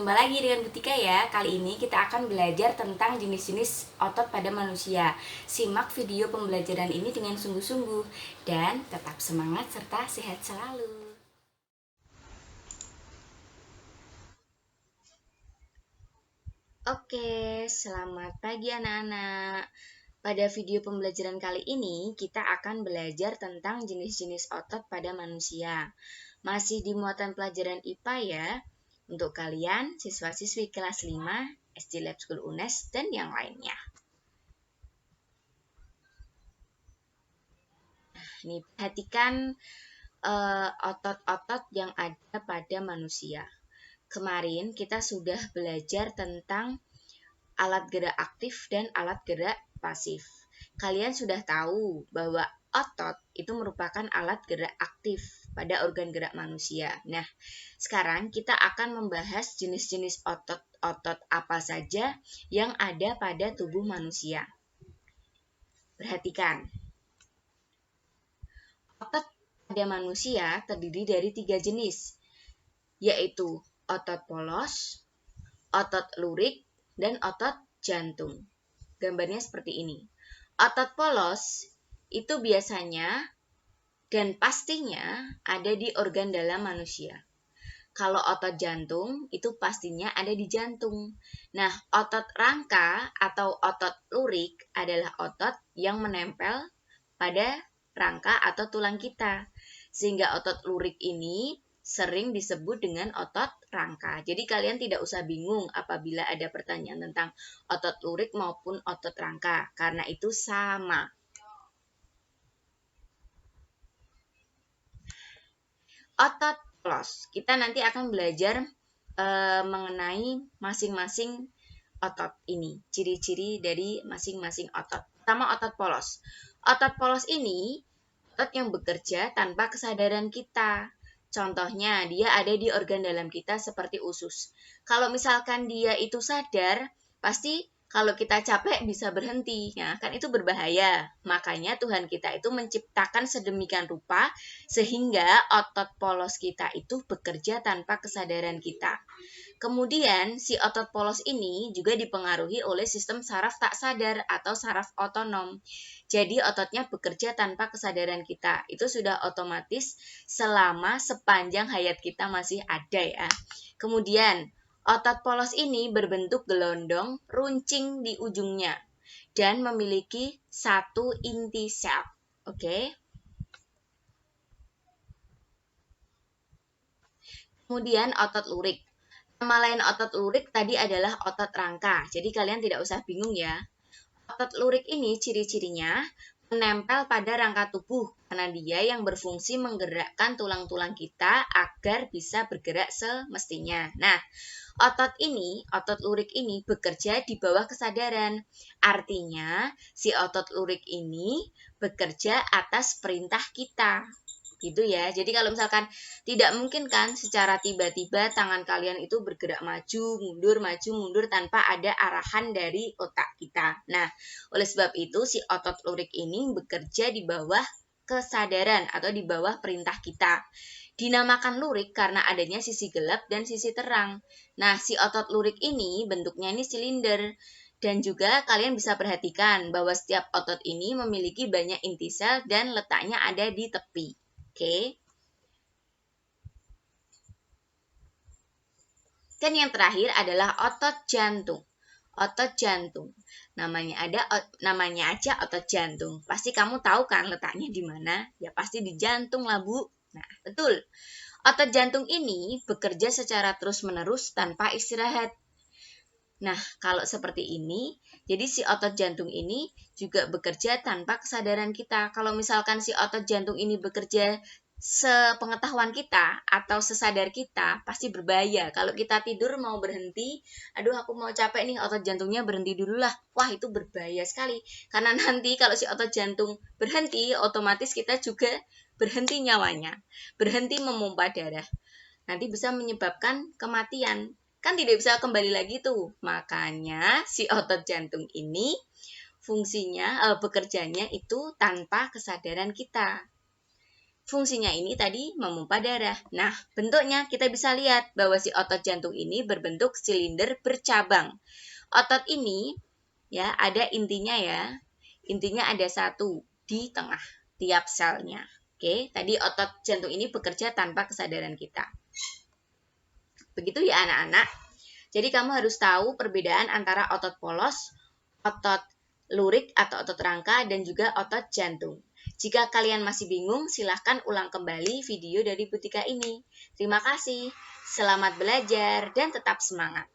Jumpa lagi dengan Butika ya. Kali ini kita akan belajar tentang jenis-jenis otot pada manusia. Simak video pembelajaran ini dengan sungguh-sungguh dan tetap semangat serta sehat selalu. Oke, selamat pagi anak-anak. Pada video pembelajaran kali ini kita akan belajar tentang jenis-jenis otot pada manusia. Masih di muatan pelajaran IPA ya. Untuk kalian, siswa-siswi kelas 5, SD Lab School UNES, dan yang lainnya. Ini perhatikan otot-otot yang ada pada manusia. Kemarin kita sudah belajar tentang alat gerak aktif dan alat gerak pasif. Kalian sudah tahu bahwa otot itu merupakan alat gerak aktif pada organ gerak manusia. Nah, sekarang kita akan membahas jenis-jenis otot-otot apa saja yang ada pada tubuh manusia. Perhatikan. Otot pada manusia terdiri dari 3 jenis, yaitu otot polos, otot lurik, dan otot jantung. Gambarnya seperti ini. Otot polos itu biasanya dan pastinya ada di organ dalam manusia. Kalau otot jantung itu pastinya ada di jantung. Nah, otot rangka atau otot lurik adalah otot yang menempel pada rangka atau tulang kita. Sehingga otot lurik ini sering disebut dengan otot rangka. Jadi kalian tidak usah bingung apabila ada pertanyaan tentang otot lurik maupun otot rangka, karena itu sama. Otot polos. Kita nanti akan belajar mengenai masing-masing otot ini, ciri-ciri dari masing-masing otot. Pertama, otot polos. Otot polos ini otot yang bekerja tanpa kesadaran kita. Contohnya, dia ada di organ dalam kita seperti usus. Kalau misalkan dia itu sadar, pasti kalau kita capek bisa berhenti. Nah, kan itu berbahaya. Makanya Tuhan kita itu menciptakan sedemikian rupa sehingga otot polos kita itu bekerja tanpa kesadaran kita. Kemudian, si otot polos ini juga dipengaruhi oleh sistem saraf tak sadar atau saraf otonom. Jadi ototnya bekerja tanpa kesadaran kita. Itu sudah otomatis selama sepanjang hayat kita masih ada ya. Kemudian, otot polos ini berbentuk gelondong runcing di ujungnya dan memiliki satu inti sel. Oke. Kemudian otot lurik. Nama lain otot lurik tadi adalah otot rangka. Jadi kalian tidak usah bingung ya. Otot lurik ini ciri-cirinya menempel pada rangka tubuh karena dia yang berfungsi menggerakkan tulang-tulang kita agar bisa bergerak semestinya. Nah, otot lurik ini bekerja di bawah kesadaran. Artinya, si otot lurik ini bekerja atas perintah kita. Gitu ya. Jadi kalau misalkan tidak mungkin kan secara tiba-tiba tangan kalian itu bergerak maju mundur tanpa ada arahan dari otak kita. Nah, oleh sebab itu si otot lurik ini bekerja di bawah kesadaran atau di bawah perintah kita. Dinamakan lurik karena adanya sisi gelap dan sisi terang. Nah, si otot lurik ini bentuknya ini silinder. Dan juga kalian bisa perhatikan bahwa setiap otot ini memiliki banyak inti sel dan letaknya ada di tepi. Oke. Dan yang terakhir adalah otot jantung. Otot jantung. Namanya aja otot jantung. Pasti kamu tahu kan letaknya di mana? Ya pasti di jantung lah, Bu. Nah, betul. Otot jantung ini bekerja secara terus-menerus tanpa istirahat. Nah, kalau seperti ini, jadi si otot jantung ini juga bekerja tanpa kesadaran kita. Kalau misalkan si otot jantung ini bekerja sepengetahuan kita atau sesadar kita, pasti berbahaya. Kalau kita tidur mau berhenti, aduh aku mau capek nih, otot jantungnya berhenti dulu lah. Wah, itu berbahaya sekali. Karena nanti kalau si otot jantung berhenti, otomatis kita juga berhenti nyawanya, berhenti memompa darah. Nanti bisa menyebabkan kematian. Kan tidak bisa kembali lagi tuh. Makanya si otot jantung ini fungsinya, bekerjanya itu tanpa kesadaran kita. Fungsinya ini tadi memompa darah. Nah, bentuknya kita bisa lihat bahwa si otot jantung ini berbentuk silinder bercabang. Otot ini ya ada intinya ya. Intinya ada satu di tengah tiap selnya. Oke, tadi otot jantung ini bekerja tanpa kesadaran kita. Begitu ya anak-anak. Jadi kamu harus tahu perbedaan antara otot polos, otot lurik atau otot rangka, dan juga otot jantung. Jika kalian masih bingung, silahkan ulang kembali video dari Butika ini. Terima kasih, selamat belajar, dan tetap semangat.